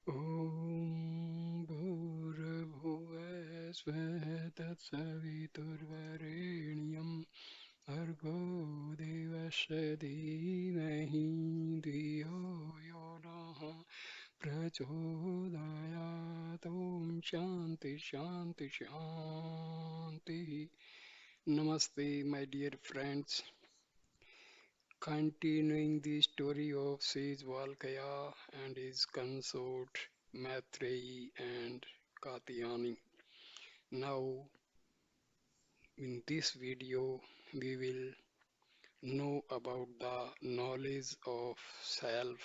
ॐ भूर्भुवस्सुः तत्सवितुर्वरेण्यं भर्गो देवस्य धीमहि धियो यो नः प्रचोदयात् ॐ शान्ति शान्ति शान्तिः. Namaste, my dear friends. Continuing the story of Sage Valkaya and his consort Maitreyi and Katayani. Now, in this video, we will know about the knowledge of self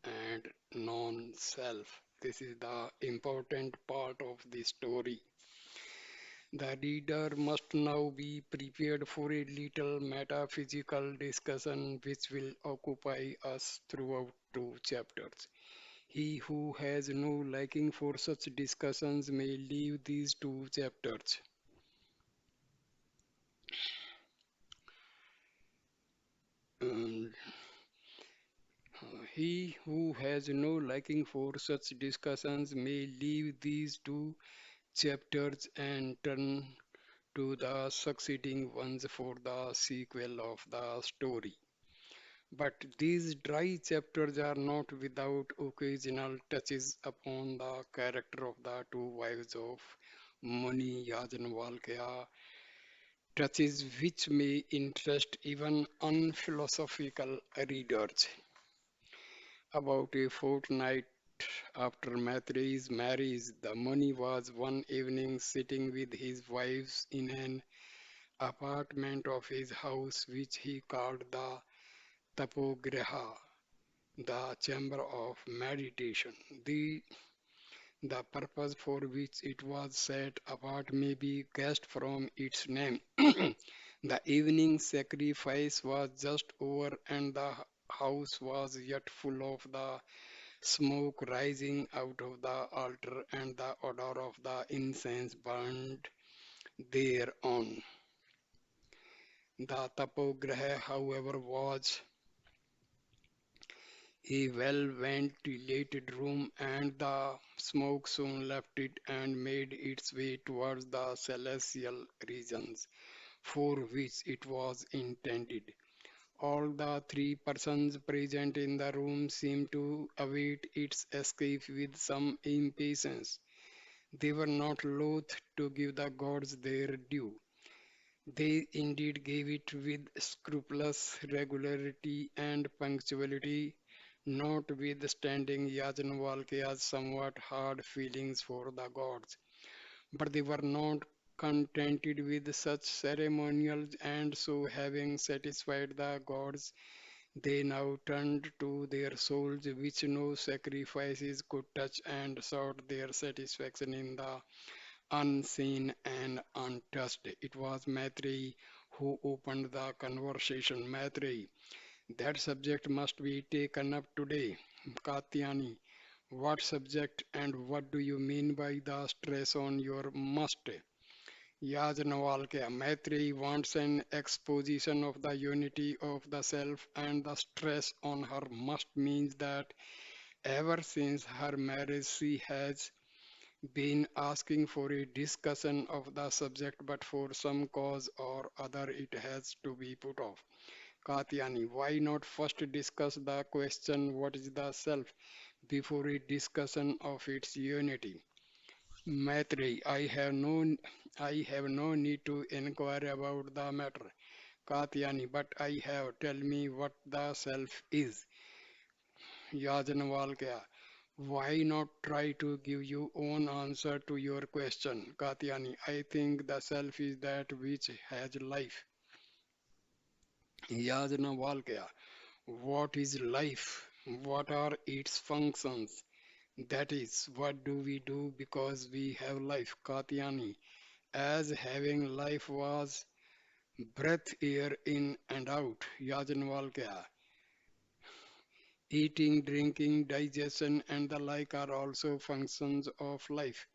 and non-self. This is the important part of the story. The reader must now be prepared for a little metaphysical discussion which will occupy us throughout two chapters. He who has no liking for such discussions may leave these two chapters. And, he who has no liking for such discussions may leave these two chapters and turn to the succeeding ones for the sequel of the story. But these dry chapters are not without occasional touches upon the character of the two wives of Muni Yajnavalkya, touches which may interest even unphilosophical readers. About a fortnight after Maitreyi's marriage, the Muni was one evening sitting with his wives in an apartment of his house which he called the Tapogriha, the chamber of meditation. The purpose for which it was set apart may be guessed from its name. The evening sacrifice was just over, and the house was yet full of the smoke rising out of the altar and the odor of the incense burned thereon. The Tapograha, however, was a well-ventilated room, and the smoke soon left it and made its way towards the celestial regions for which it was intended. All the three persons present in the room seemed to await its escape with some impatience. They were not loath to give the gods their due. They indeed gave it with scrupulous regularity and punctuality, notwithstanding Yajnavalkya's somewhat hard feelings for the gods. But they were not contented with such ceremonials, and so having satisfied the gods, they now turned to their souls, which no sacrifices could touch, and sought their satisfaction in the unseen and untouched. It was Maitreyi who opened the conversation. Maitreyi, that subject must be taken up today. Katyani, what subject and what do you mean by the stress on your must? Yajnavalkya, Maitreyi wants an exposition of the unity of the self, and the stress on her must means that ever since her marriage she has been asking for a discussion of the subject, but for some cause or other it has to be put off. Katyani, why not first discuss the question what is the self before a discussion of its unity? Maitreyi, I have no need to inquire about the matter. Katyani, but I have. Tell me what the self is. Yajnavalkya, why not try to give your own answer to your question? Katyani, I think the self is that which has life. Yajnavalkya, what is life? What are its functions? That is, what do we do because we have life? Katyani, as having life was breath, air in and out. Yajnavalkya, eating, drinking, digestion, and the like are also functions of life.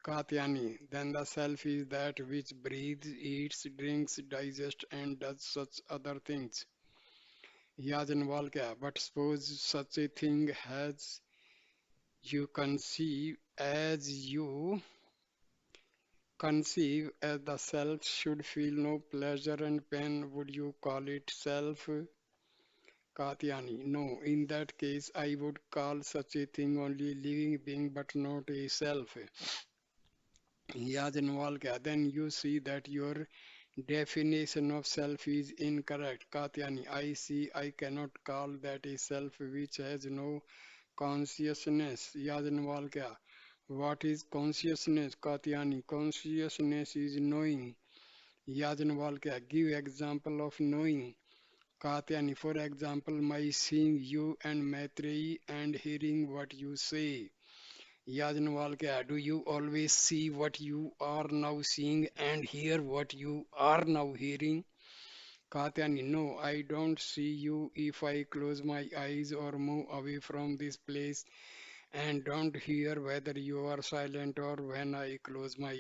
Katyani, then the self is that which breathes, eats, drinks, digests, and does such other things. Yajnavalkya, but suppose such a thing has You conceive as the self should feel no pleasure and pain. Would you call it self? Katyani? No, in that case, I would call such a thing only living being but not a self. Yajnavalkya, then you see that your definition of self is incorrect. Katyani, I see I cannot call that a self which has no consciousness. Yajnavalkya, what is consciousness? Katyani, consciousness is knowing. Yajnavalkya, give example of knowing. Katyani, for example, my seeing you and Maitreyi and hearing what you say. Yajnavalkya, do you always see what you are now seeing and hear what you are now hearing? Katyani, no, I don't see you if I close my eyes or move away from this place and don't hear whether you are silent or when I close my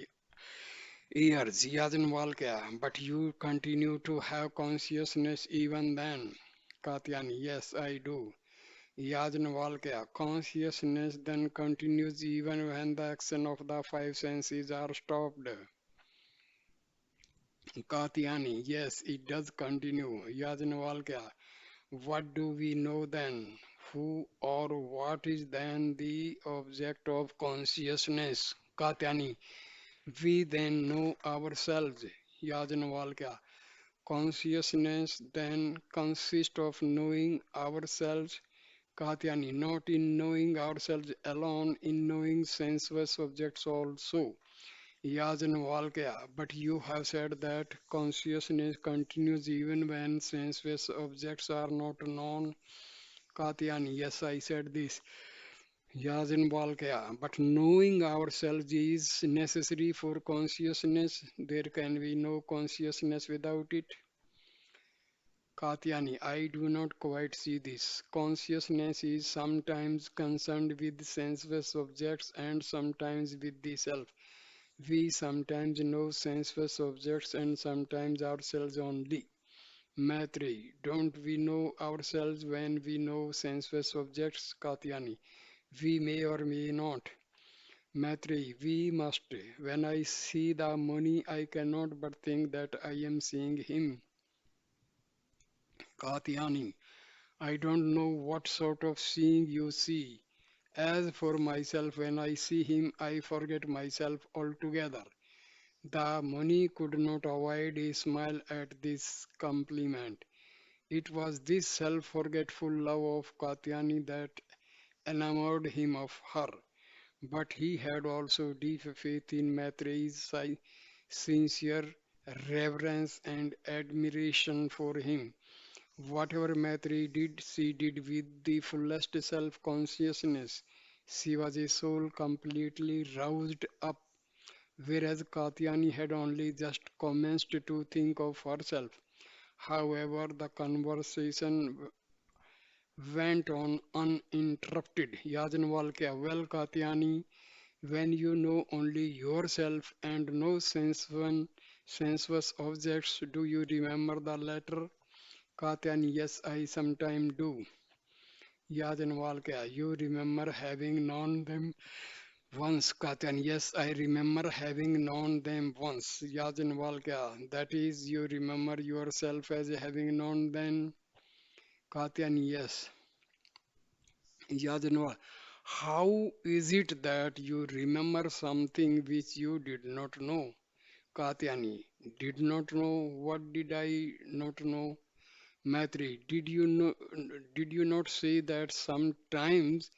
ears. Yajnavalkya, but you continue to have consciousness even then. Katyani, yes, I do. Yajnavalkya, consciousness then continues even when the action of the five senses are stopped. Katyani, yes, it does continue. Yajnavalkya, what do we know then? Who or what is then the object of consciousness? Katyani, we then know ourselves. Yajnavalkya, consciousness then consists of knowing ourselves. Katyani, not in knowing ourselves alone, in knowing sensuous objects also. Yajnavalkya, but you have said that consciousness continues even when sensuous objects are not known. Katyani, yes, I said this. Yajnavalkya, but knowing ourselves is necessary for consciousness. There can be no consciousness without it. Katyani, I do not quite see this. Consciousness is sometimes concerned with sensuous objects and sometimes with the self. We sometimes know sensuous objects and sometimes ourselves only. Maitreyi, don't we know ourselves when we know sensuous objects? Katyani, we may or may not. Maitreyi, we must. When I see the money, I cannot but think that I am seeing him. Katyani, I don't know what sort of seeing you see. As for myself, when I see him, I forget myself altogether. The money could not avoid a smile at this compliment. It was this self forgetful love of Katyani that enamored him of her. But he had also deep faith in Maitreyi's sincere reverence and admiration for him. Whatever Maitreyi did, she did with the fullest self consciousness. She was a soul completely roused up, whereas Katyani had only just commenced to think of herself. However, the conversation went on uninterrupted. Yajnavalkya, well, Katyani, when you know only yourself and no sensuous objects, do you remember the latter? Katyani, yes, I sometimes do. Yajnavalkya, you remember having known them once. Katyani, yes, I remember having known them once. Yajnavalkya, that is, you remember yourself as having known them. Katyani, yes. Yajnavalkya, how is it that you remember something which you did not know? Katyani, did not know. What did I not know? Maitri, did you not say that sometimes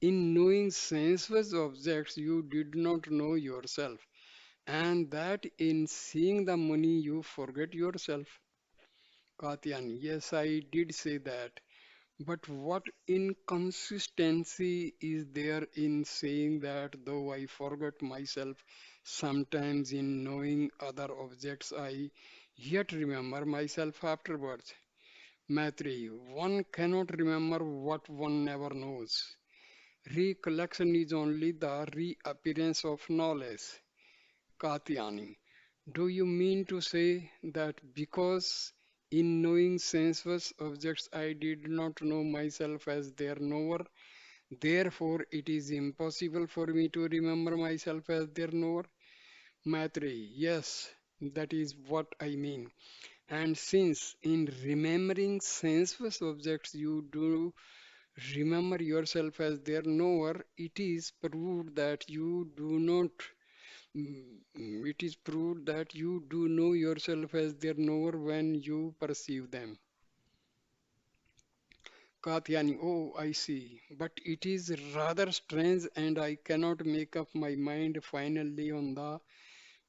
in knowing sensuous objects you did not know yourself, and that in seeing the money you forget yourself? Katyani, yes, I did say that. But what inconsistency is there in saying that though I forget myself sometimes in knowing other objects, I yet remember myself afterwards? Maitri, one cannot remember what one never knows. Recollection is only the reappearance of knowledge. Katyani, do you mean to say that because in knowing sensuous objects I did not know myself as their knower, Therefore, it is impossible for me to remember myself as their knower. Maitreyi, yes, that is what I mean. And since in remembering sensuous objects you do remember yourself as their knower, it is proved that you do not. It is proved that you do know yourself as their knower when you perceive them. Katyani, oh, I see. But it is rather strange, and I cannot make up my mind finally on the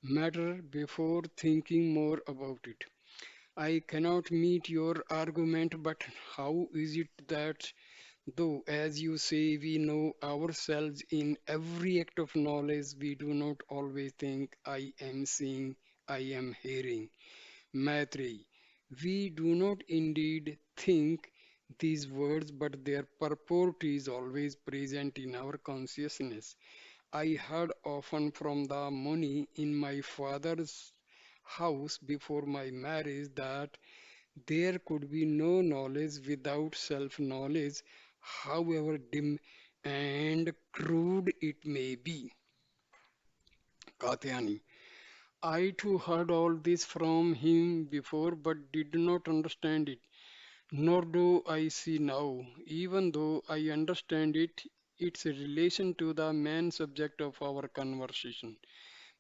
matter before thinking more about it. I cannot meet your argument, but how is it that, though, as you say, we know ourselves in every act of knowledge, we do not always think, I am seeing, I am hearing? Maitreyi, we do not indeed think these words, but their purport is always present in our consciousness. I heard often from the money in my father's house before my marriage that there could be no knowledge without self knowledge, however dim and crude it may be. Katyani, I too heard all this from him before but did not understand it, nor do I see now, even though I understand it, its relation to the main subject of our conversation.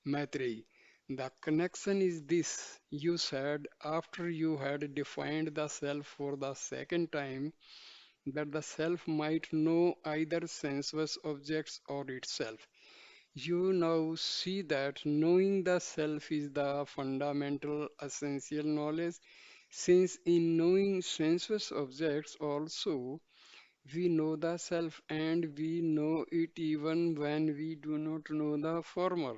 Maitreyi, the connection is this. You said after you had defined the self for the second time that the self might know either sensuous objects or itself. You now see that knowing the self is the fundamental essential knowledge, since in knowing sensuous objects also we know the self and we know it even when we do not know the former.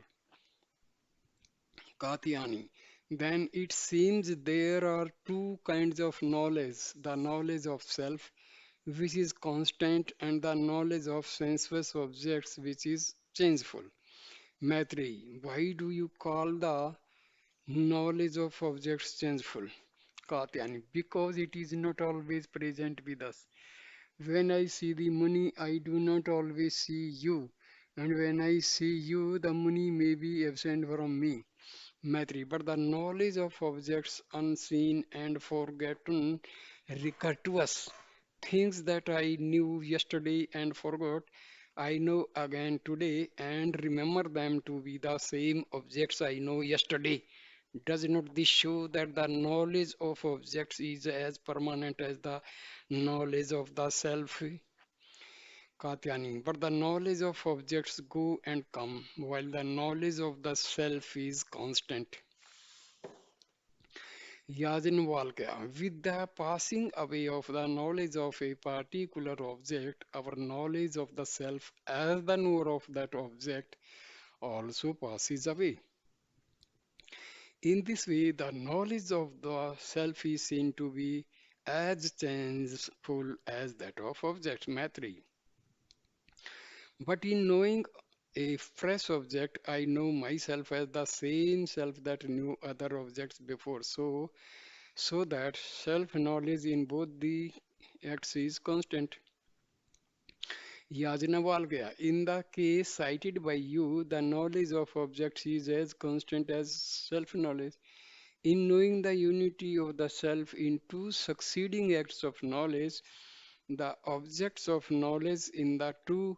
Katyani. Then it seems there are two kinds of knowledge, the knowledge of self, which is constant, and the knowledge of sensuous objects, which is changeful. Maitreyi, why do you call the knowledge of objects changeful? Katyani, because it is not always present with us. When I see the money, I do not always see you, and when I see you, the money may be absent from me. Maitri, but the knowledge of objects unseen and forgotten recur to us. Things that I knew yesterday and forgot, I know again today and remember them to be the same objects I know yesterday. Does not this show that the knowledge of objects is as permanent as the knowledge of the self? Katyani, but the knowledge of objects go and come, while the knowledge of the self is constant. Yajnavalkya, with the passing away of the knowledge of a particular object, our knowledge of the self as the knower of that object also passes away. In this way, the knowledge of the self is seen to be as changeful as that of object matter. But in knowing a fresh object, I know myself as the same self that knew other objects before. So that self-knowledge in both the acts is constant. Yajnavalkya, in the case cited by you, the knowledge of objects is as constant as self-knowledge. In knowing the unity of the self in two succeeding acts of knowledge, the objects of knowledge in the two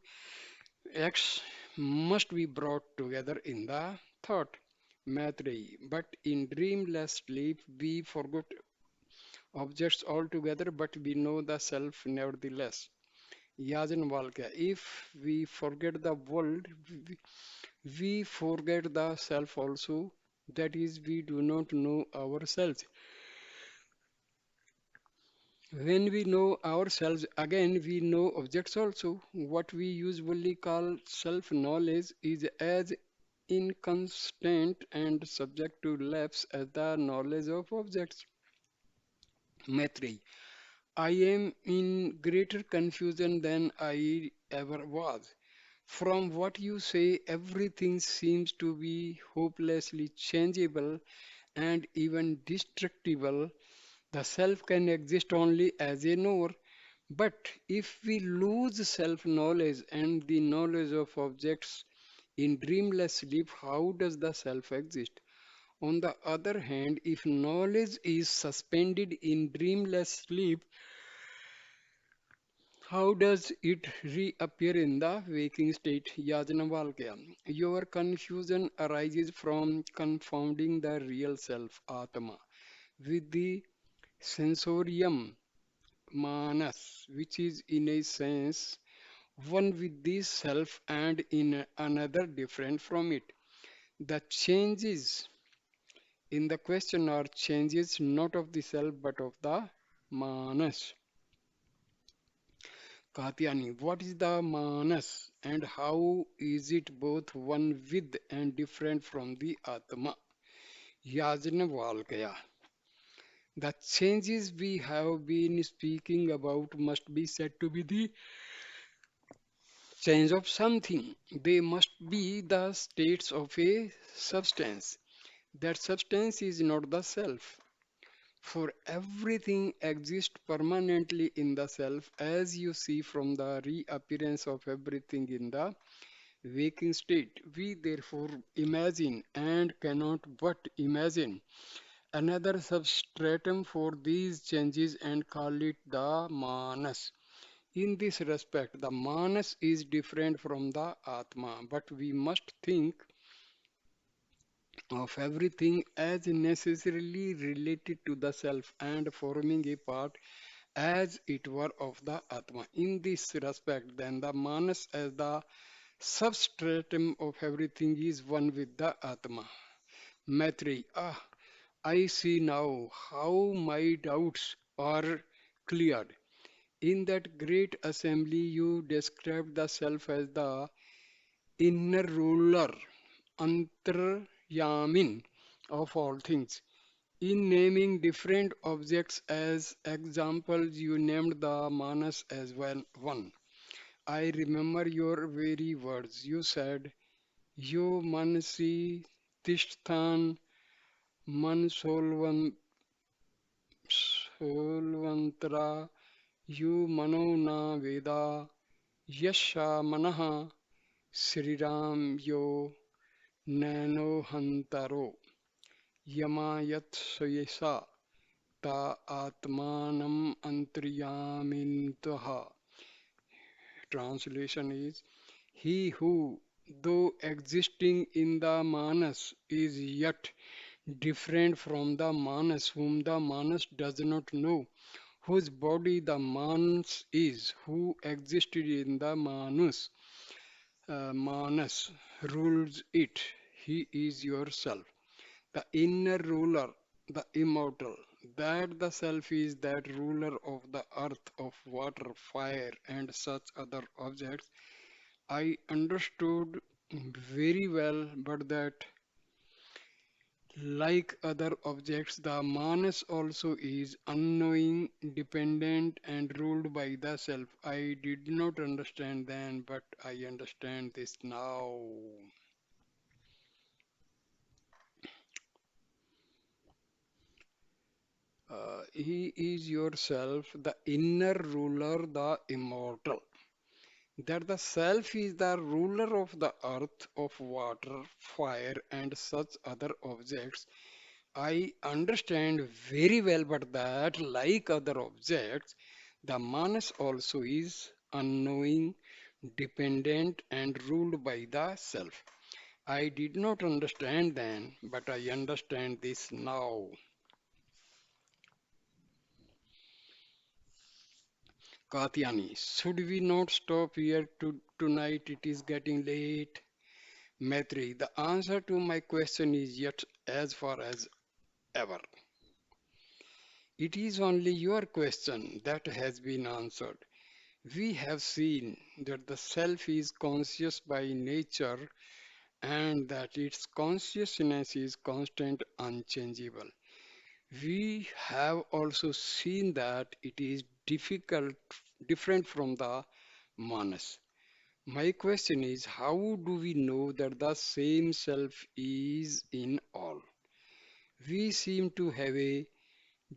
acts must be brought together in the thought. Maitreyi, but in dreamless sleep we forget objects altogether, but we know the self nevertheless. Yajnavalkya, if we forget the world, we forget the self also. That is, we do not know ourselves. When we know ourselves, again we know objects also. What we usually call self knowledge is as inconstant and subject to lapse as the knowledge of objects. Maitreyi, I am in greater confusion than I ever was. From what you say, everything seems to be hopelessly changeable and even destructible. The self can exist only as a knower, But if we lose self-knowledge and the knowledge of objects in dreamless sleep, how does the self exist? On the other hand, if knowledge is suspended in dreamless sleep, how does it reappear in the waking state? Yajnavalkya. Your confusion arises from confounding the real self, Atma, with the sensorium, Manas, which is in a sense one with the self and in another different from it. The changes in the question are changes not of the self but of the Manas. Katyani, what is the Manas and how is it both one with and different from the Atma? Yajnavalkya. The changes we have been speaking about must be said to be the change of something. They must be the states of a substance. That substance is not the self. For everything exists permanently in the self, as you see from the reappearance of everything in the waking state. We therefore imagine and cannot but imagine another substratum for these changes and call it the manas. In this respect, the manas is different from the atma, but we must think of everything as necessarily related to the self and forming a part as it were of the atma. In this respect, then the manas as the substratum of everything is one with the atma. Maitreyi, I see now how my doubts are cleared. In that great assembly, you described the self as the inner ruler, antaryamin of all things. In naming different objects as examples, you named the manas as well one. I remember your very words. You said, Yo manasi tishthan man solvantara yu mano na veda yasha manaha sriram yo nanohantaro yamayat soyesa ta atmanam antriyamintaha. Translation is he who, though existing in the Manas, is yet different from the Manas, whom the Manas does not know, whose body the Manas is, who existed in the Manas rules it. He is yourself, the inner ruler, the immortal. That the self is that ruler of the earth, of water, fire, and such other objects. I understood very well, but that, like other objects, the manas also is unknowing, dependent, and ruled by the self. I did not understand then, but I understand this now. He is yourself, the inner ruler, the immortal. That the self is the ruler of the earth, of water, fire, and such other objects. I understand very well, but that, like other objects, the manas also is unknowing, dependent, and ruled by the self. I did not understand then, but I understand this now. Katyani, should we not stop here tonight? It is getting late. Maitri, the answer to my question is yet as far as ever. It is only your question that has been answered. We have seen that the self is conscious by nature and that its consciousness is constant, unchangeable. We have also seen that it is different from the manas. My question is, how do we know that the same self is in all? We seem to have a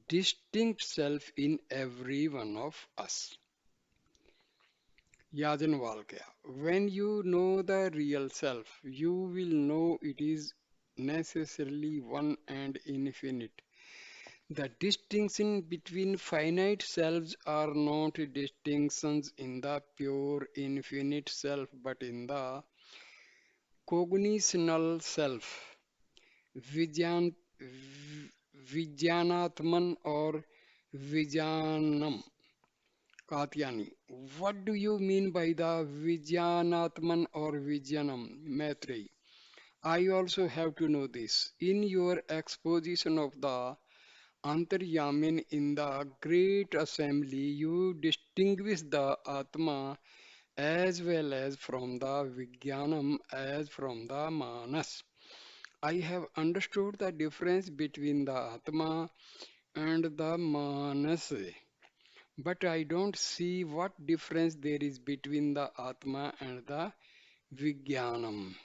distinct self in every one of us. Yajnavalkya. When you know the real self, you will know it is necessarily one and infinite. The distinction between finite selves are not distinctions in the pure infinite self, but in the cognitional self, Vijyan, Vijyanatman or Vijyanam. Katyani. What do you mean by the Vijyanatman or Vijyanam, Maitreyi? I also have to know this. In your exposition of the Antaryamin in the Great Assembly, you distinguish the Atma as well as from the Vijnanam as from the Manas. I have understood the difference between the Atma and the Manas, but I don't see what difference there is between the Atma and the Vijnanam.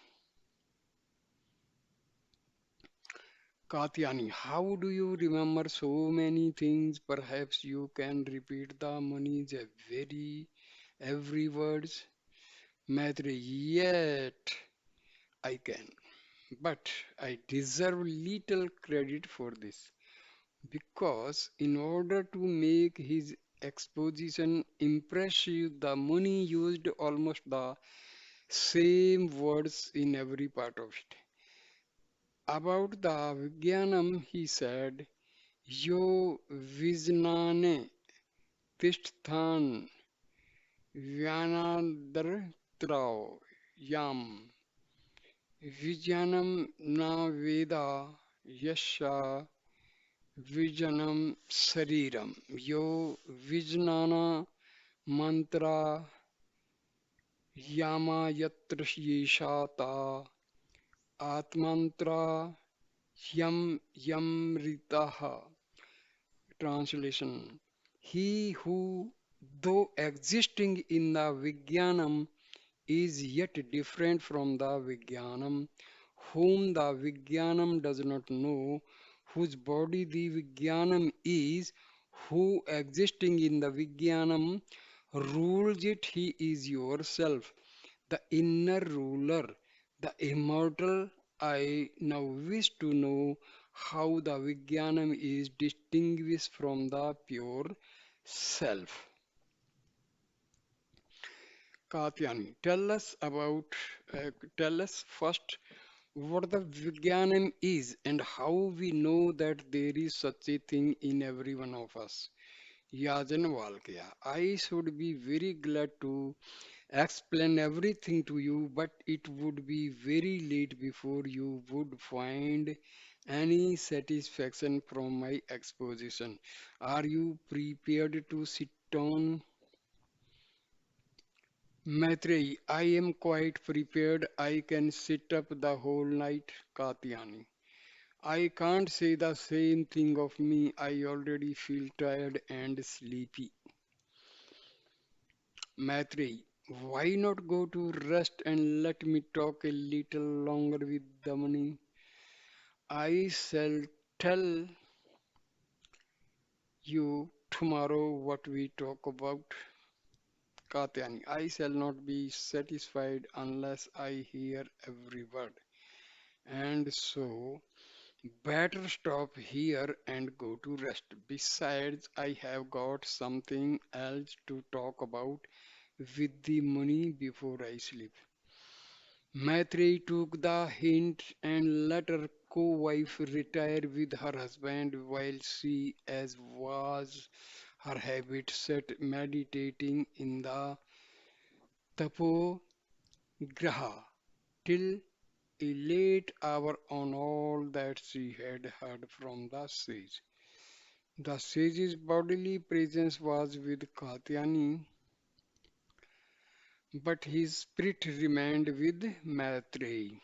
Katyani, how do you remember so many things? Perhaps you can repeat the Muni's every words. Maitreyi, yet I can, but I deserve little credit for this because in order to make his exposition impressive, the Muni used almost the same words in every part of it. About the Vijnanam, he said, Yo Vijnane Tishthan Vyanadar Trao Yam Vijnanam Na Veda Yasha Vijnanam Sariram Yo Vijnana Mantra Yama Yatra Yeshata Atmantra Yam Yamritaha. Translation. He who, though existing in the Vijnanam, is yet different from the Vijnanam, whom the Vijnanam does not know, whose body the Vijnanam is, who existing in the Vijnanam rules it, he is yourself, the inner ruler, the immortal. I now wish to know how the Vijnanam is distinguished from the pure self. Katyani, tell us first what the Vijnanam is and how we know that there is such a thing in every one of us. Yajnavalkya, I should be very glad to explain everything to you, but it would be very late before you would find any satisfaction from my exposition. Are you prepared to sit down? Maitreyi, I am quite prepared. I can sit up the whole night. Katyani. I can't say the same thing of me. I already feel tired and sleepy. Maitreyi, why not go to rest and let me talk a little longer with Damani? I shall tell you tomorrow what we talk about. Katyani, I shall not be satisfied unless I hear every word. And so, better stop here and go to rest. Besides, I have got something else to talk about with the money before I sleep. Maitreyi took the hint and let her co-wife retire with her husband while she, as was her habit, sat meditating in the tapo graha till a late hour on all that she had heard from the sage. The sage's bodily presence was with Katyani, but his spirit remained with Maitreyi.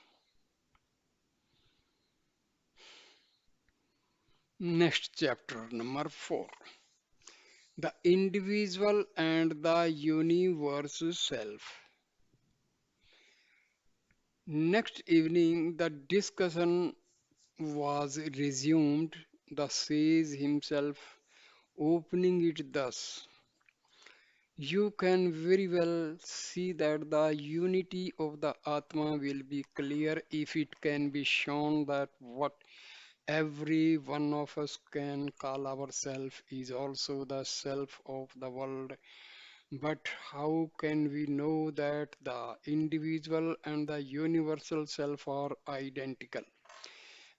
Next chapter, number 4. The individual and the universe self. Next evening, the discussion was resumed, the sage himself opening it thus. You can very well see that the unity of the Atma will be clear if it can be shown that what every one of us can call ourself is also the self of the world. But how can we know that the individual and the universal self are identical?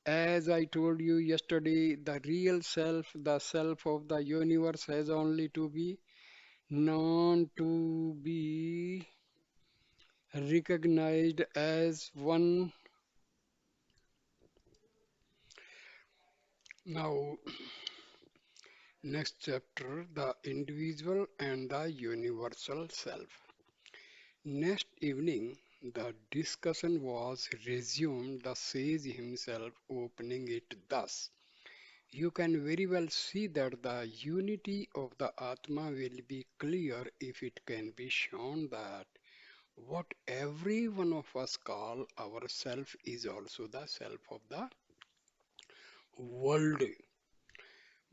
As I told you yesterday, the real self, the self of the universe, has only to be known to be recognized as one. Now, next chapter, the individual and the universal self. Next evening, the discussion was resumed, the sage himself opening it thus. You can very well see that the unity of the Atma will be clear if it can be shown that what every one of us call ourself is also the self of the world.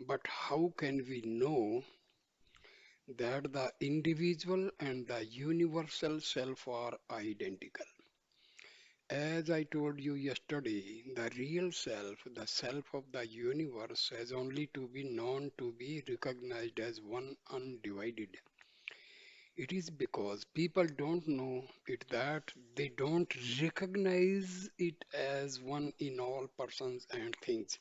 But how can we know that the individual and the universal self are identical? As I told you yesterday, the real self, the self of the universe, has only to be known to be recognized as one undivided. It is because people don't know it that they don't recognize it as one in all persons and things.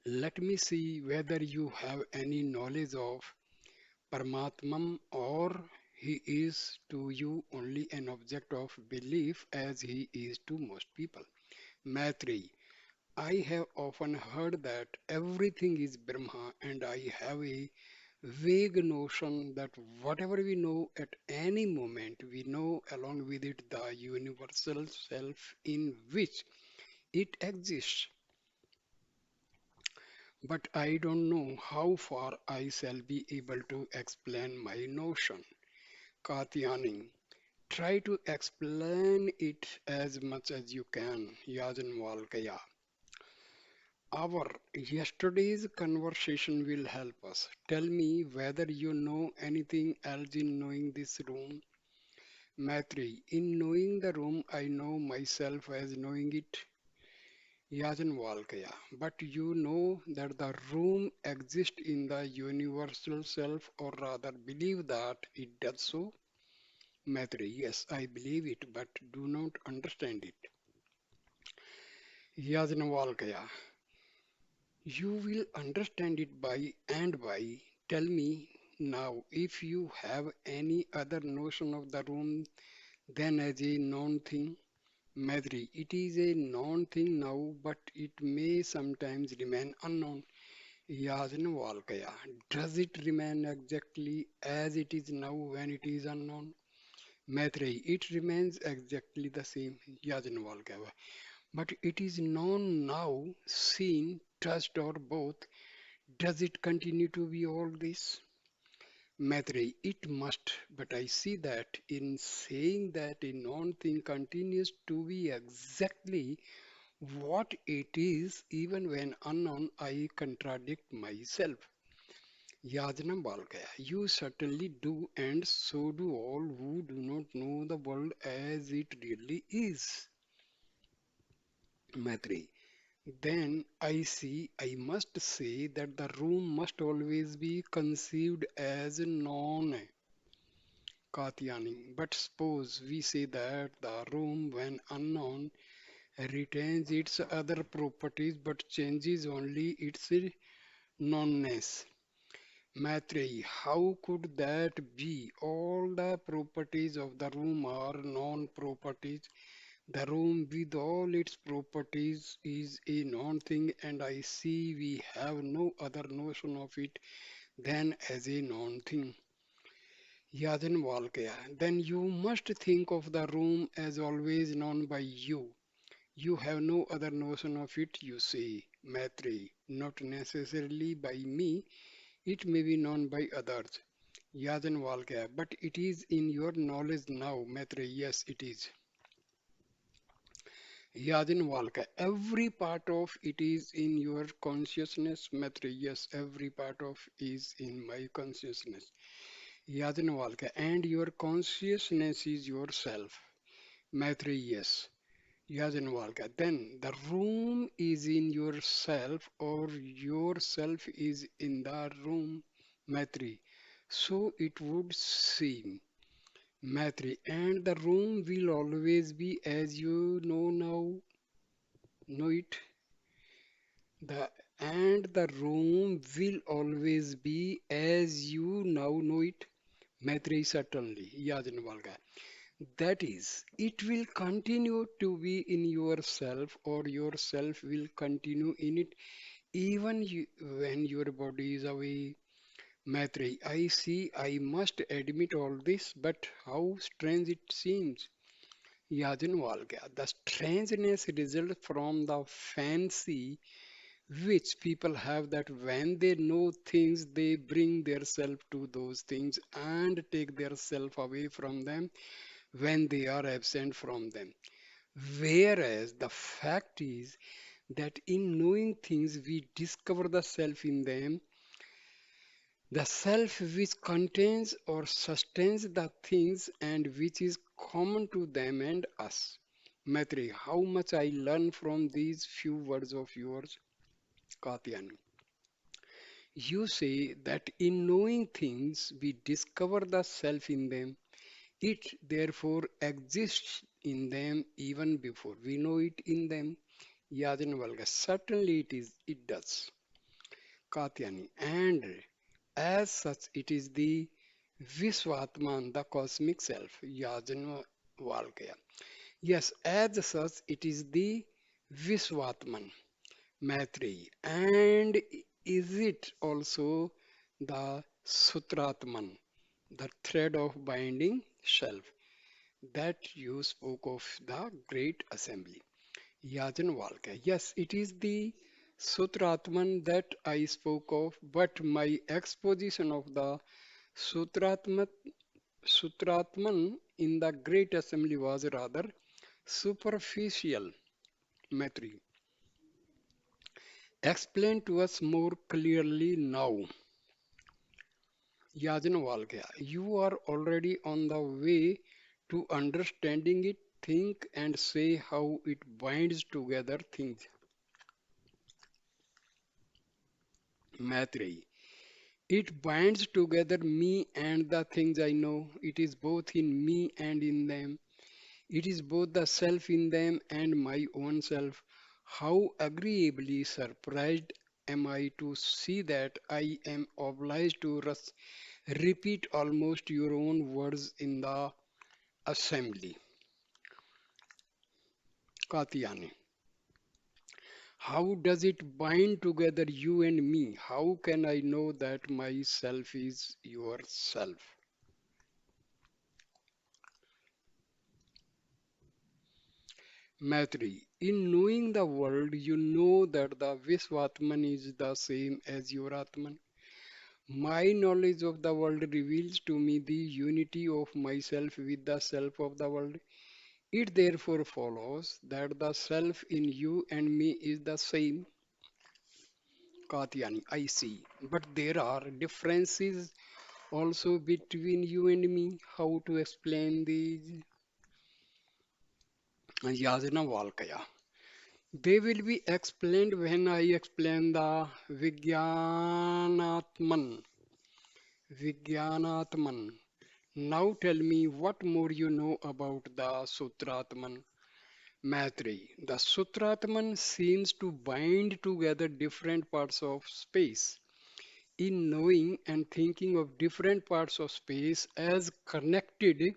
Let me see whether you have any knowledge of Paramatmam or he is to you only an object of belief as he is to most people. Maitreyi, I have often heard that everything is Brahma, and I have a vague notion that whatever we know at any moment, we know along with it the universal self in which it exists. But I don't know how far I shall be able to explain my notion. Katyani, try to explain it as much as you can. Yajnavalkya. Our yesterday's conversation will help us. Tell me whether you know anything else in knowing this room. Maitri, in knowing the room, I know myself as knowing it. Yajnavalkya, but you know that the room exists in the universal self, or rather believe that it does so. Maitri, yes, I believe it, but do not understand it. Yajnavalkya, you will understand it by and by. Tell me now if you have any other notion of the room than as a known thing. Madri, it is a known thing now, but it may sometimes remain unknown. Yajnavalkya, does it remain exactly as it is now when it is unknown? Maitreyi, it remains exactly the same. Yajnavalkya, but it is known now, seen, touched, or both. Does it continue to be all this? Maitreyi, it must, but I see that in saying that a known thing continues to be exactly what it is, even when unknown, I contradict myself. Yajnavalkya, you certainly do, and so do all who do not know the world as it really is. Maitreyi, then I must say that the room must always be conceived as known. Katyani, but suppose we say that the room, when unknown, retains its other properties but changes only its knownness. Maitreyi, how could that be? All the properties of the room are known properties. The room with all its properties is a known thing, and I see we have no other notion of it than as a known thing. Yajnavalkya, then you must think of the room as always known by you. You have no other notion of it, you say. Maitreyi, not necessarily by me, it may be known by others. Yajnavalkya, but it is in your knowledge now. Maitreyi, yes, it is. Yajnavalkya, every part of it is in your consciousness. Maitreyi, yes, every part of is in my consciousness. Yajnavalkya, and your consciousness is yourself. Maitreyi, yes. Yajnavalkya, then the room is in yourself or yourself is in the room. Maitreyi, so it would seem. Maitreyi, and the room will always be as you know now, know it. The and the room will always be as you now know it. Maitreyi, certainly. Yajnavalkya. That is, it will continue to be in yourself, or yourself will continue in it, even when your body is away. Maitreyi, I see, I must admit all this, but how strange it seems. Yajnavalkya, the strangeness results from the fancy which people have that when they know things, they bring their self to those things and take their self away from them when they are absent from them. Whereas the fact is that in knowing things, we discover the self in them, the self which contains or sustains the things and which is common to them and us. Maitri, how much I learn from these few words of yours, Katyani. You say that in knowing things, we discover the self in them. It therefore exists in them even before we know it in them. Yajnavalkya, certainly it does. Katyani, and as such it is the Visvatman, the cosmic self. Yajnavalkya. Yes, as such it is the Visvatman, Maitreyi. And is it also the Sutratman, the thread of binding self that you spoke of the great assembly? Yajnavalkya. Yes, it is the Sutratman that I spoke of, but my exposition of the Sutratman, Sutratman in the great assembly was rather superficial. Maitri, explain to us more clearly now. Yajnavalkya, you are already on the way to understanding it. Think and say how it binds together things. Maitreyi. It binds together me and the things I know. It is both in me and in them. It is both the self in them and my own self. How agreeably surprised am I to see that I am obliged to repeat almost your own words in the assembly. Katyani. How does it bind together you and me? How can I know that myself is yourself? Maitri, in knowing the world, you know that the Visvatman is the same as your Atman. My knowledge of the world reveals to me the unity of myself with the self of the world. It therefore follows that the self in you and me is the same. Katyani, I see. But there are differences also between you and me. How to explain these? Yajnavalkya. They will be explained when I explain the Vigyanatman. Vigyanatman. Now tell me what more you know about the Sutratman. Maitreyi. The Sutratman seems to bind together different parts of space. In knowing and thinking of different parts of space as connected,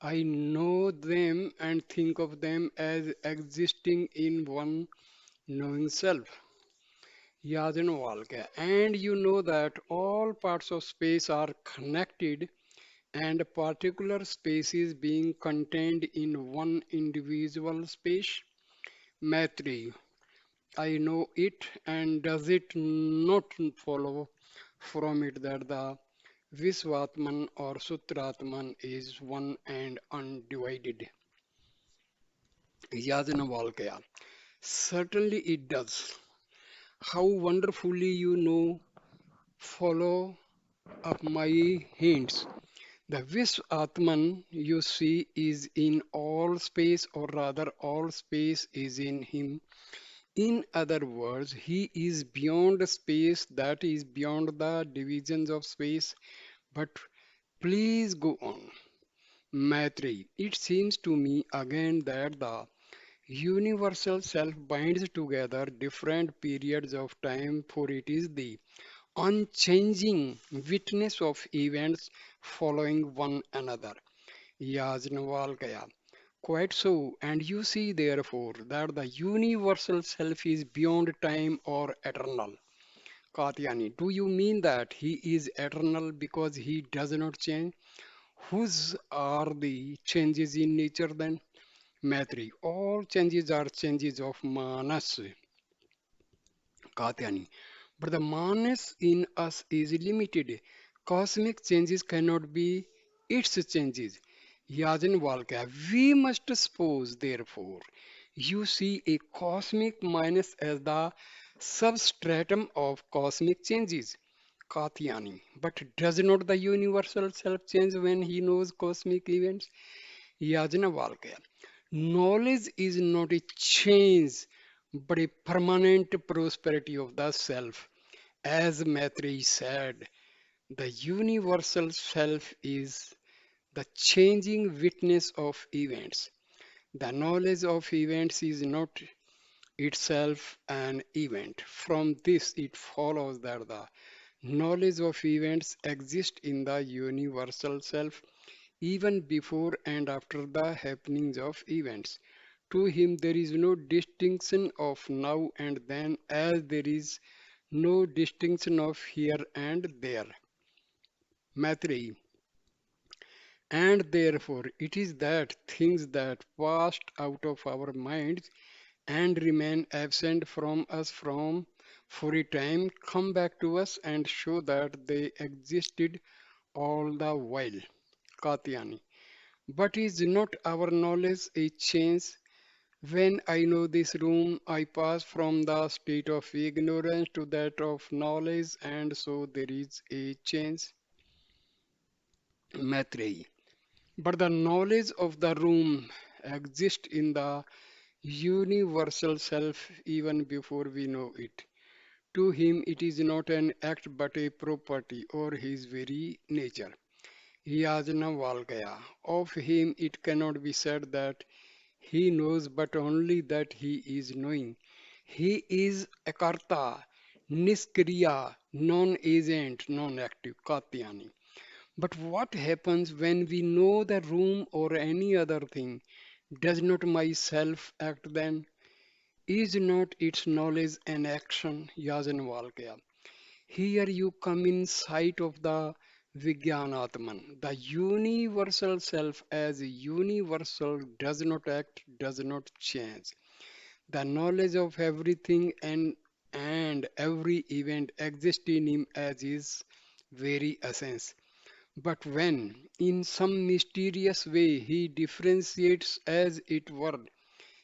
I know them and think of them as existing in one knowing self. Yajnavalkya. And you know that all parts of space are connected and particular spaces being contained in one individual space. Maitreyi. I know it, and does it not follow from it that the Visvatman or Sutratman is one and undivided? Yajnavalkya. Certainly it does. How wonderfully you know, follow up my hints. The Vish Atman you see is in all space, or rather, all space is in him. In other words, he is beyond space, that is, beyond the divisions of space. But please go on. Maitreyi, it seems to me again that the universal self binds together different periods of time, for it is the unchanging witness of events following one another. Yajnavalkya. Quite so, and you see therefore that the universal self is beyond time or eternal. Katyani, do you mean that he is eternal because he does not change? Whose are the changes in nature then? Maitri, all changes are changes of manas, Katyani. But the manas in us is limited. Cosmic changes cannot be its changes. Yajnavalkya, we must suppose, therefore, you see a cosmic minus as the substratum of cosmic changes. Katyani, but does not the universal self change when he knows cosmic events? Yajnavalkya. Knowledge is not a change, but a permanent prosperity of the self. As Maitreyi said, the universal self is the changing witness of events. The knowledge of events is not itself an event. From this, it follows that the knowledge of events exists in the universal self even before and after the happenings of events. To him, there is no distinction of now and then, as there is no distinction of here and there. Maitreyi. And therefore, it is that things that passed out of our minds and remain absent from us from for a time come back to us and show that they existed all the while. Katyani. But is not our knowledge a change? When I know this room, I pass from the state of ignorance to that of knowledge, and so there is a change. Maitreyi. But the knowledge of the room exists in the universal self even before we know it. To him, it is not an act but a property or his very nature. Yajnavalkya. Of him, it cannot be said that he knows, but only that he is knowing. He is akarta, niskriya, non-agent, non-active, Katyani. But what happens when we know the room or any other thing? Does not myself act then? Is not its knowledge an action? Yajnavalkya. Here you come in sight of the Vijnanatman. The universal self as universal does not act, does not change. The knowledge of everything and every event exists in him as his very essence. But when, in some mysterious way, he differentiates, as it were,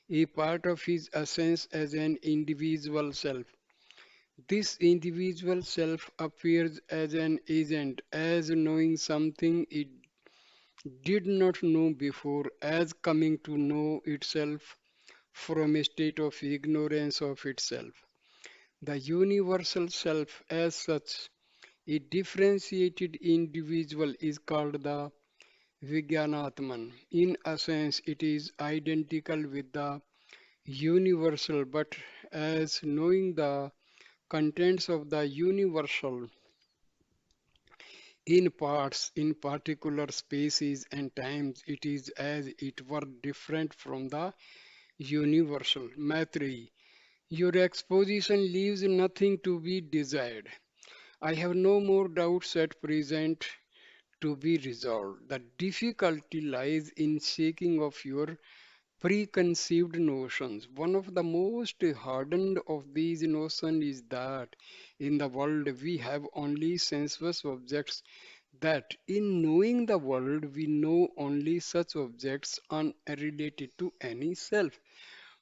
a part of his essence as an individual self, this individual self appears as an agent, as knowing something it did not know before, as coming to know itself from a state of ignorance of itself. The universal self, as such, a differentiated individual, is called the Vijnanatman. In essence, it is identical with the universal, but as knowing the contents of the universal in parts, in particular spaces and times, it is as it were different from the universal. Maitreyi, your exposition leaves nothing to be desired. I have no more doubts at present to be resolved. The difficulty lies in shaking off your preconceived notions. One of the most hardened of these notions is that in the world we have only sensuous objects. that in knowing the world we know only such objects unrelated to any self.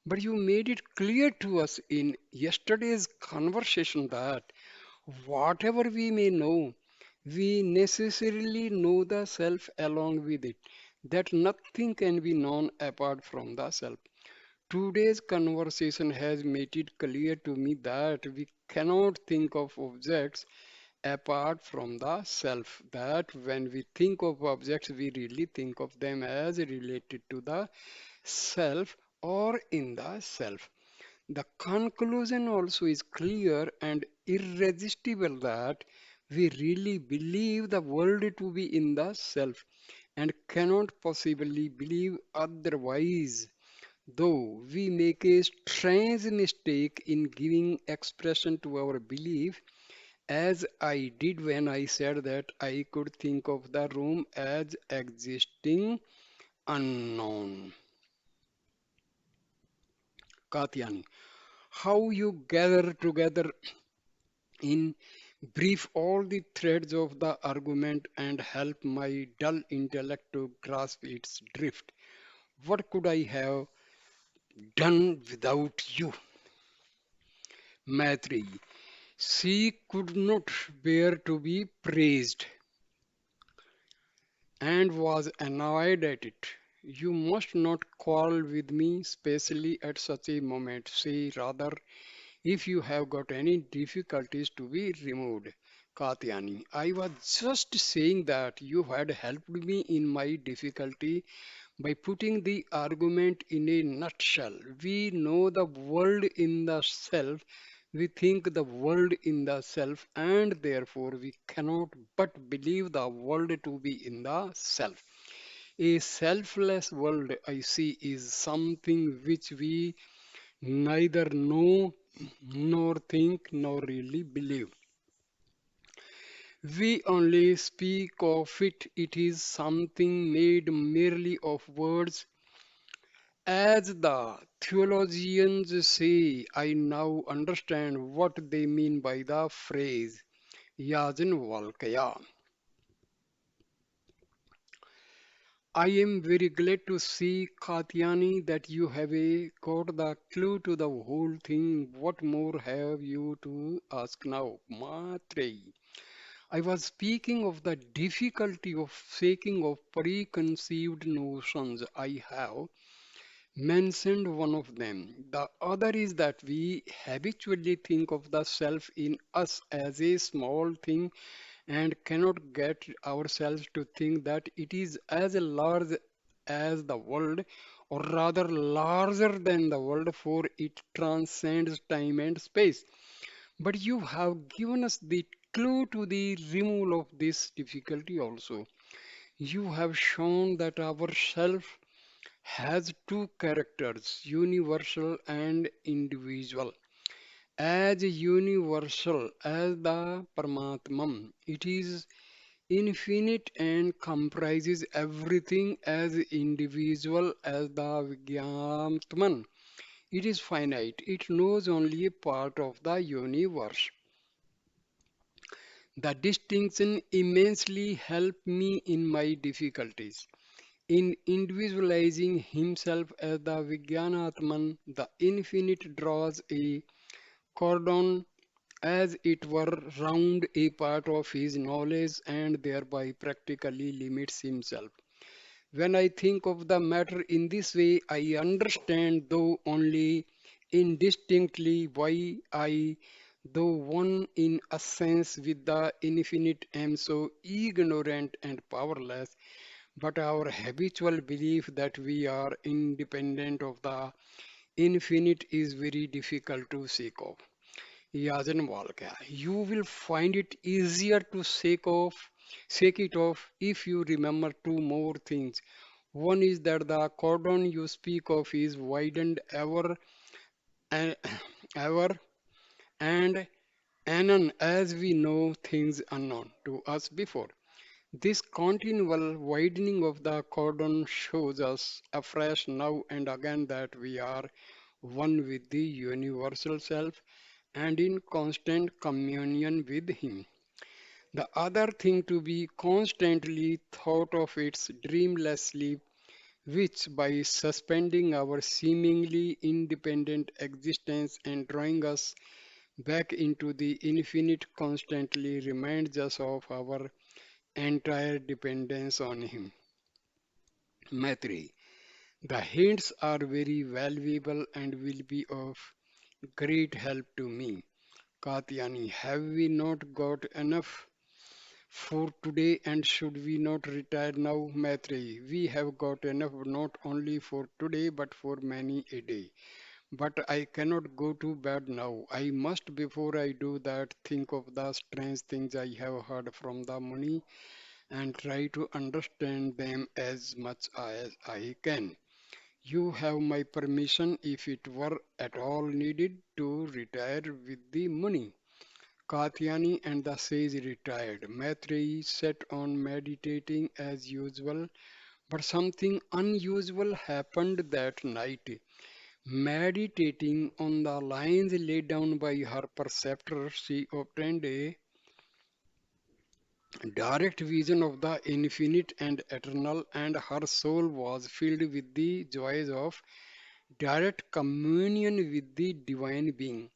But you made it clear to us in yesterday's conversation that whatever we may know, we necessarily know the self along with it, that nothing can be known apart from the self. Today's conversation has made it clear to me that we cannot think of objects apart from the self. That when we think of objects, we really think of them as related to the self or in the self. The conclusion also is clear and irresistible that we really believe the world to be in the self and cannot possibly believe otherwise. Though we make a strange mistake in giving expression to our belief, as I did when I said that I could think of the room as existing unknown. Katyani, how you gather together in brief all the threads of the argument and help my dull intellect to grasp its drift. What could I have done without you, Maitreyi? She could not bear to be praised and was annoyed at it. You must not quarrel with me, especially at such a moment. Say rather, if you have got any difficulties to be removed. Katyani, I was just saying that you had helped me in my difficulty by putting the argument in a nutshell. We know the world in the self, we think the world in the self, and therefore we cannot but believe the world to be in the self. A selfless world, I see, is something which we neither know nor think nor really believe. We only speak of it, it is something made merely of words. As the theologians say, I now understand what they mean by the phrase Yajnavalkya. I am very glad to see, Katyani, that you have got the clue to the whole thing. What more have you to ask now, Maitreyi? I was speaking of the difficulty of shaking off preconceived notions. I have mentioned one of them. The other is that we habitually think of the self in us as a small thing and cannot get ourselves to think that it is as large as the world, or rather larger than the world, for it transcends time and space. But you have given us the clue to the removal of this difficulty also. You have shown that our self has two characters, universal and individual. As universal as the Paramatman, it is infinite and comprises everything. As individual as the Vigyantman, it is finite. It knows only a part of the universe. The distinction immensely helped me in my difficulties. In individualizing himself as the Vijnanatman, the infinite draws a cordon as it were round a part of his knowledge and thereby practically limits himself. When I think of the matter in this way, I understand, though only indistinctly, why I, though one in a sense with the infinite, am so ignorant and powerless. But our habitual belief that we are independent of the infinite is very difficult to shake off. Yajnavalkya, you will find it easier to shake it off if you remember two more things. One is that the cordon you speak of is widened ever and ever and anon as we know things unknown to us before. This continual widening of the cordon shows us afresh now and again that we are one with the universal self and in constant communion with Him. The other thing to be constantly thought of its dreamless sleep, which by suspending our seemingly independent existence and drawing us back into the infinite constantly reminds us of our entire dependence on him. Maitreyi, the hints are very valuable and will be of great help to me. Katyani, have we not got enough for today and should we not retire now? Maitreyi, we have got enough not only for today but for many a day. But I cannot go to bed now. I must, before I do that, think of the strange things I have heard from the Muni and try to understand them as much as I can. You have my permission if it were at all needed to retire with the Muni. Katyani and the sage retired. Maitreyi sat on meditating as usual, but something unusual happened that night. Meditating on the lines laid down by her preceptor, she obtained a direct vision of the infinite and eternal, and her soul was filled with the joys of direct communion with the divine being.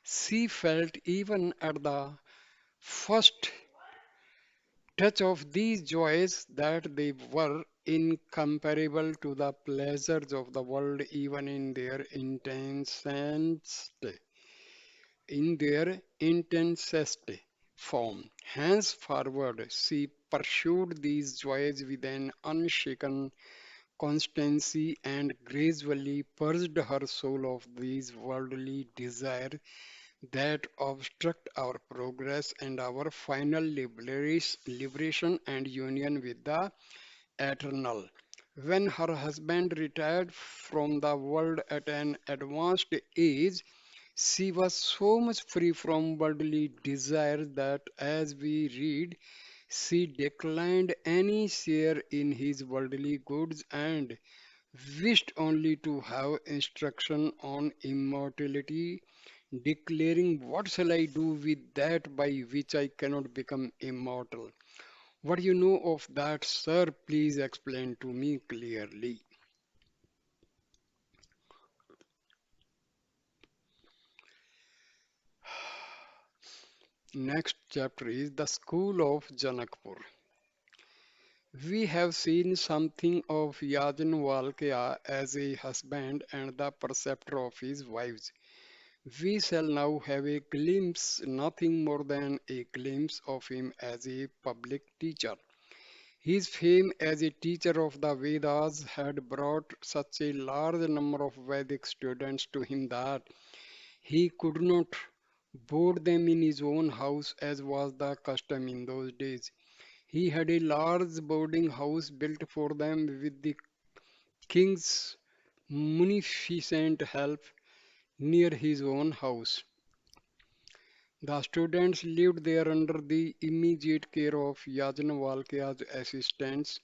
She felt even at the first touch of these joys that they were incomparable to the pleasures of the world, even in their intensest form. Henceforward, she pursued these joys with an unshaken constancy and gradually purged her soul of these worldly desires that obstruct our progress and our final liberation and union with the eternal. When her husband retired from the world at an advanced age, she was so much free from worldly desires that, as we read, she declined any share in his worldly goods and wished only to have instruction on immortality, declaring, "What shall I do with that by which I cannot become immortal?" What do you know of that, sir? Please explain to me clearly. Next chapter is the school of Janakpur. We have seen something of Yajnavalkya as a husband and the preceptor of his wives. We shall now have a glimpse, nothing more than a glimpse of him as a public teacher. His fame as a teacher of the Vedas had brought such a large number of Vedic students to him that he could not board them in his own house as was the custom in those days. He had a large boarding house built for them with the king's munificent help near his own house. The students lived there under the immediate care of Yajnavalkya's assistants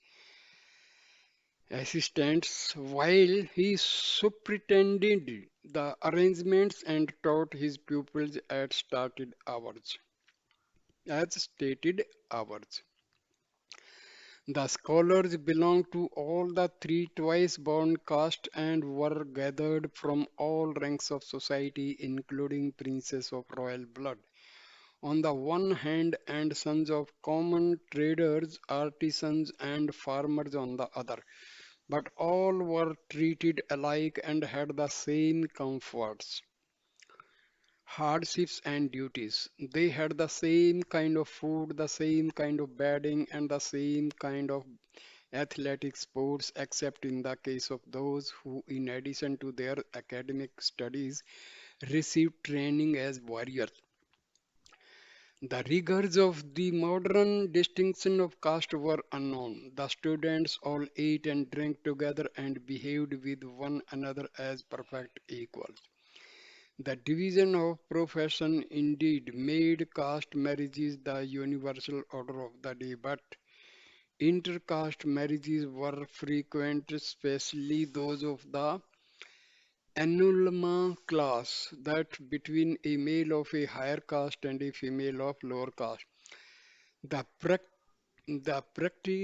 while he superintended the arrangements and taught his pupils at stated hours. The scholars belonged to all the three twice born castes and were gathered from all ranks of society, including princes of royal blood on the one hand and sons of common traders, artisans, and farmers on the other. But all were treated alike and had the same comforts, hardships, and duties. They had the same kind of food, the same kind of bedding, and the same kind of athletic sports, except in the case of those who, in addition to their academic studies, received training as warriors. The rigors of the modern distinction of caste were unknown. The students all ate and drank together and behaved with one another as perfect equals. The division of profession indeed made caste marriages the universal order of the day, but intercaste marriages were frequent, especially those of the Anulama class, that between a male of a higher caste and a female of lower caste. The practicum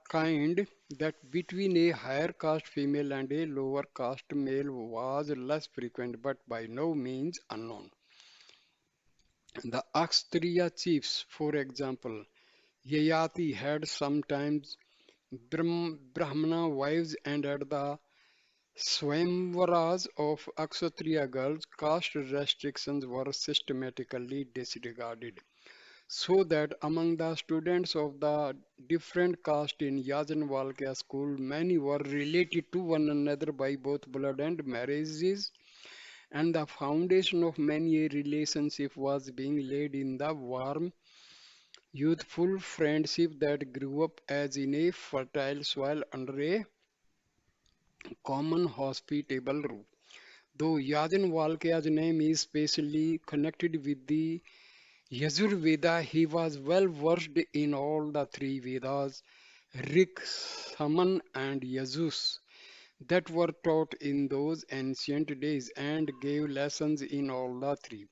kind that between a higher caste female and a lower caste male was less frequent but by no means unknown. The Akshtriya chiefs, for example, Yayati had sometimes Brahmana wives, and at the Swayamvaras of Kshatriya girls, caste restrictions were systematically disregarded, so that among the students of the different castes in Yajnavalkya school, many were related to one another by both blood and marriages, and the foundation of many a relationship was being laid in the warm, youthful friendship that grew up as in a fertile soil under a common hospitable roof. Though Yajnavalkya's name is specially connected with the Yajurveda, he was well versed in all the three Vedas, Rig, Saman, and Yajus, that were taught in those ancient days and gave lessons in all the three.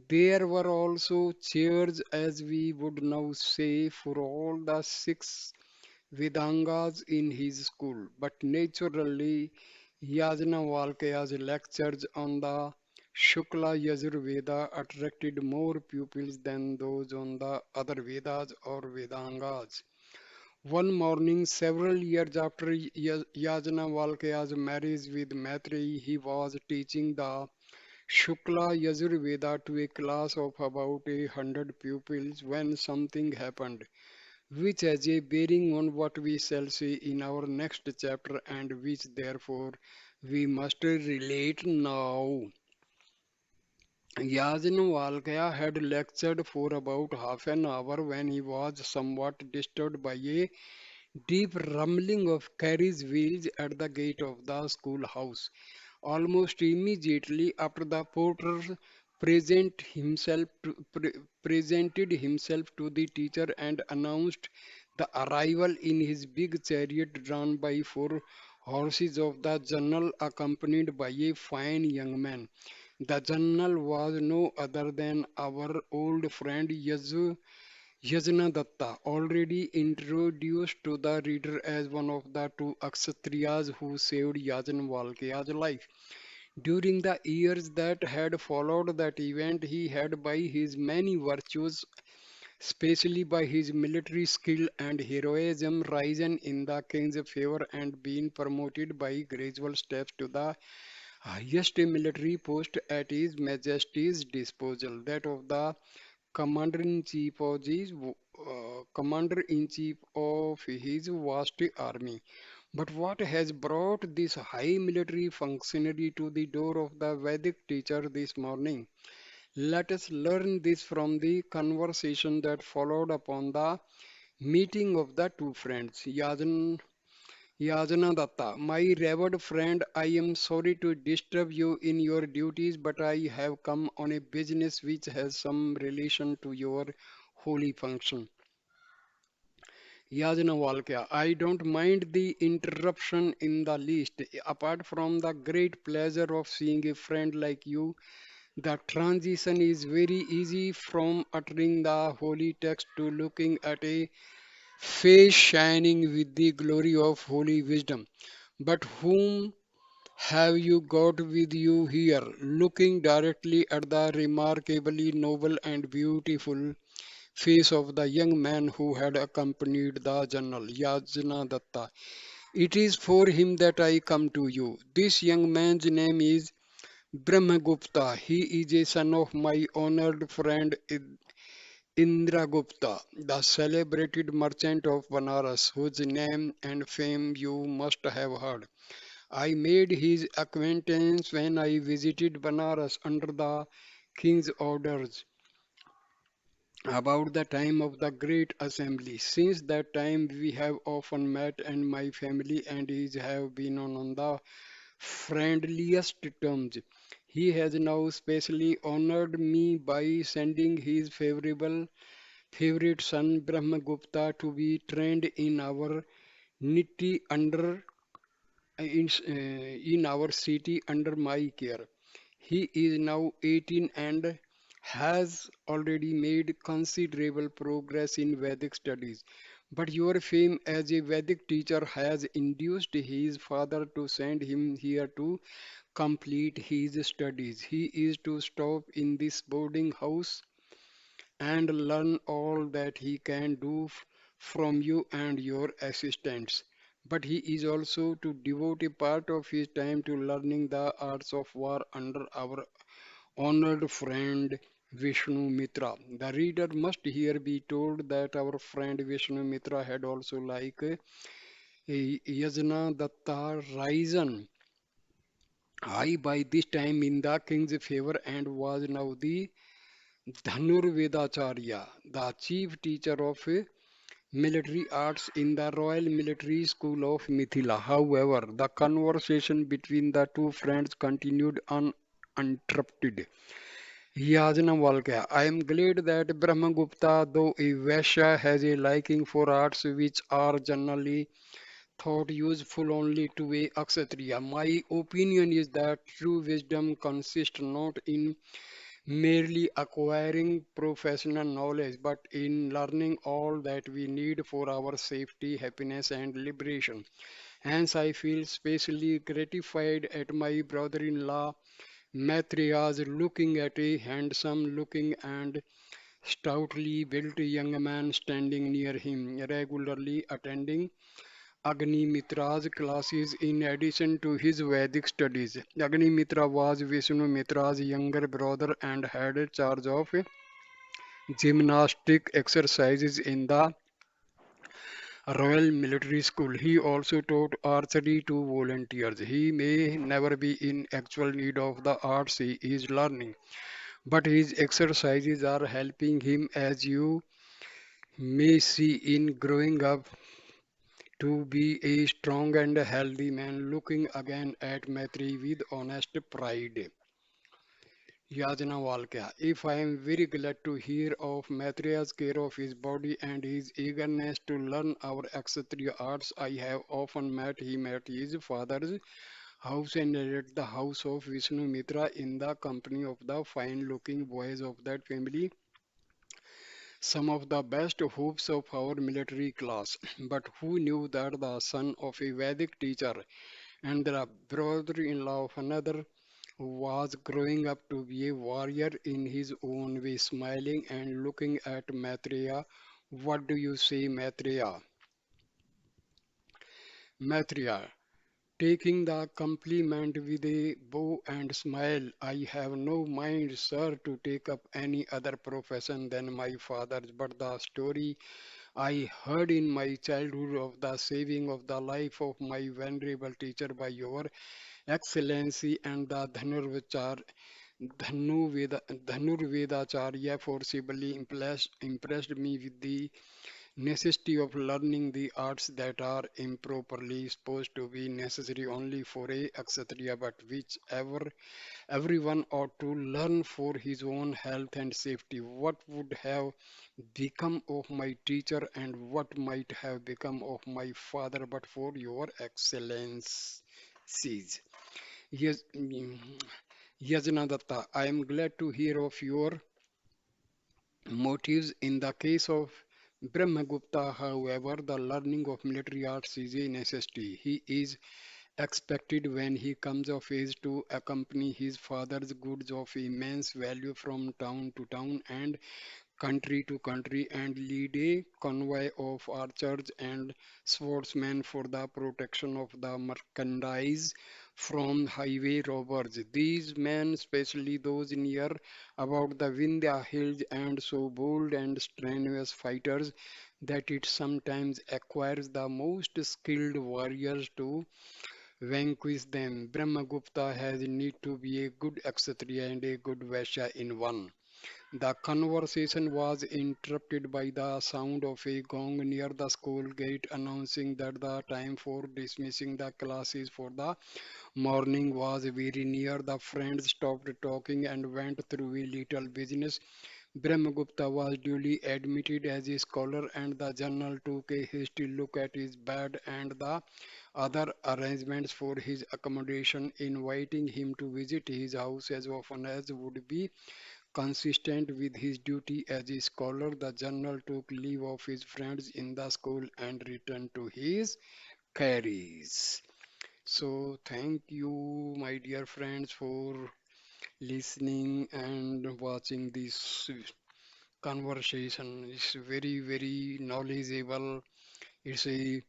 There were also chairs, as we would now say, for all the six Vedangas in his school, but naturally Yajnavalkya's lectures on the Shukla Yajurveda attracted more pupils than those on the other Vedas or Vedangas. One morning, several years after Yajnavalkya's marriage with Maitreyi, he was teaching the Shukla Yajurveda to a class of about 100 pupils when something happened which has a bearing on what we shall see in our next chapter and which therefore we must relate now. Yajnavalkya had lectured for about half an hour when he was somewhat disturbed by a deep rumbling of carriage wheels at the gate of the schoolhouse. Almost immediately after the porter presented himself to the teacher and announced the arrival in his big chariot drawn by four horses of the general accompanied by a fine young man. The general was no other than our old friend Yajnadatta, already introduced to the reader as one of the two Kshatriyas who saved Yajnavalkya's life. During the years that had followed that event, he had, by his many virtues, especially by his military skill and heroism, risen in the king's favor and been promoted by gradual steps to the highest military post at his majesty's disposal, that of the commander-in-chief of commander-in-chief of his vast army. But what has brought this high military functionary to the door of the Vedic teacher this morning? Let us learn this from the conversation that followed upon the meeting of the two friends. Yajnadatta, my revered friend, I am sorry to disturb you in your duties, but I have come on a business which has some relation to your holy function. Yajnavalkya, I don't mind the interruption in the least. Apart from the great pleasure of seeing a friend like you, the transition is very easy from uttering the holy text to looking at a face shining with the glory of holy wisdom. But whom have you got with you here? Looking directly at the remarkably noble and beautiful face of the young man who had accompanied the general, Yajnadatta. It is for him that I come to you. This young man's name is Brahmagupta. He is a son of my honored friend Indragupta, the celebrated merchant of Banaras, whose name and fame you must have heard. I made his acquaintance when I visited Banaras under the king's orders about the time of the great assembly. Since that time, we have often met, and my family and his have been on the friendliest terms. He has now specially honored me by sending his favorite son Brahmagupta to be trained in our nitty under in our city under my care. He is now 18 and has already made considerable progress in Vedic studies. But your fame as a Vedic teacher has induced his father to send him here to complete his studies. He is to stop in this boarding house and learn all that he can do from you and your assistants. But he is also to devote a part of his time to learning the arts of war under our honored friend Vishnu Mitra. The reader must here be told that our friend Vishnu Mitra had also, like Yajna Datta, risen high by this time in the king's favor and was now the Dhanurvedacharya, the chief teacher of military arts in the Royal Military School of Mithila. However, the conversation between the two friends continued uninterrupted. Yajnavalkya, I am glad that Brahmagupta, though a Vaishya, has a liking for arts which are generally thought useful only to a Kshatriya. My opinion is that true wisdom consists not in merely acquiring professional knowledge, but in learning all that we need for our safety, happiness, and liberation. Hence, I feel specially gratified at my brother in law Maitreya's looking at a handsome looking and stoutly built young man standing near him, regularly attending Agni Mitra's classes in addition to his Vedic studies. Agni Mitra was Vishnu Mitra's younger brother and had charge of gymnastic exercises in the Royal Military School. He also taught archery to volunteers. He may never be in actual need of the arts he is learning, but his exercises are helping him, as you may see, in growing up to be a strong and healthy man. Looking again at Maitri with honest pride. Yajnavalkya. If I am very glad to hear of Maitreya's care of his body and his eagerness to learn our Kshatriya arts, I have often met him at his father's house and at the house of Vishnu Mitra in the company of the fine looking boys of that family, some of the best hopes of our military class. But who knew that the son of a Vedic teacher and the brother-in-law of another was growing up to be a warrior in his own way, smiling and looking at Maitreya. What do you say, Maitreya? Maitreya, taking the compliment with a bow and smile, I have no mind, sir, to take up any other profession than my father's, but the story I heard in my childhood of the saving of the life of my venerable teacher by your Excellency and the Dhanurvedacharya forcibly impressed me with the necessity of learning the arts that are improperly supposed to be necessary only for a Kshatriya, but which everyone ought to learn for his own health and safety. What would have become of my teacher and what might have become of my father but for your excellencies? Yes, Yajnadatta, I am glad to hear of your motives. In the case of Brahmagupta, however, the learning of military arts is a necessity. He is expected when he comes of age to accompany his father's goods of immense value from town to town and country to country and lead a convoy of archers and swordsmen for the protection of the merchandise from highway robbers. These men, especially those near about the Vindhya hills, and so bold and strenuous fighters that it sometimes acquires the most skilled warriors to vanquish them. Brahmagupta has need to be a good Kshatriya and a good Vaishya in one. The conversation was interrupted by the sound of a gong near the school gate announcing that the time for dismissing the classes for the morning was very near. The friends stopped talking and went through a little business. Brahmagupta was duly admitted as a scholar, and the general took a hasty look at his bed and the other arrangements for his accommodation, inviting him to visit his house as often as would be Consistent with his duty as a scholar, the general took leave of his friends in the school and returned to his carries. So, thank you, my dear friends, for listening and watching this conversation. It's very, very knowledgeable. It's a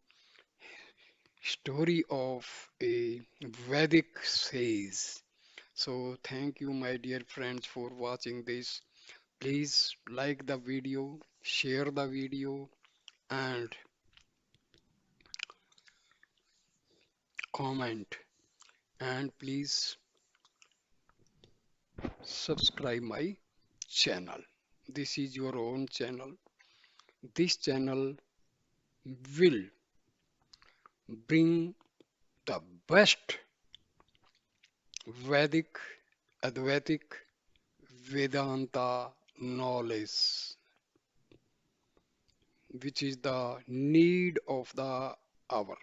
story of a Vedic sage. So, thank you, my dear friends, for watching this. Please like the video, share the video, and comment. And please subscribe my channel. This is your own channel. This channel will bring the best Vedic, Advaitic, Vedanta knowledge, which is the need of the hour.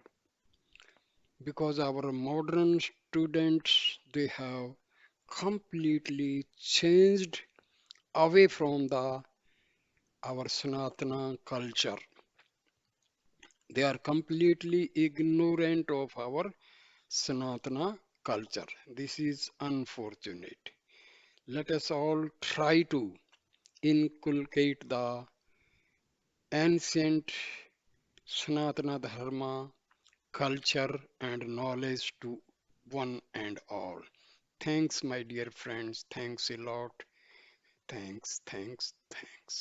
Because our modern students, they have completely changed away from the our Sanatana culture. They are completely ignorant of our Sanatana culture. This is unfortunate. Let us all try to inculcate the ancient Sanatana Dharma culture and knowledge to one and all. Thanks, my dear friends. Thanks a lot. Thanks, thanks, thanks.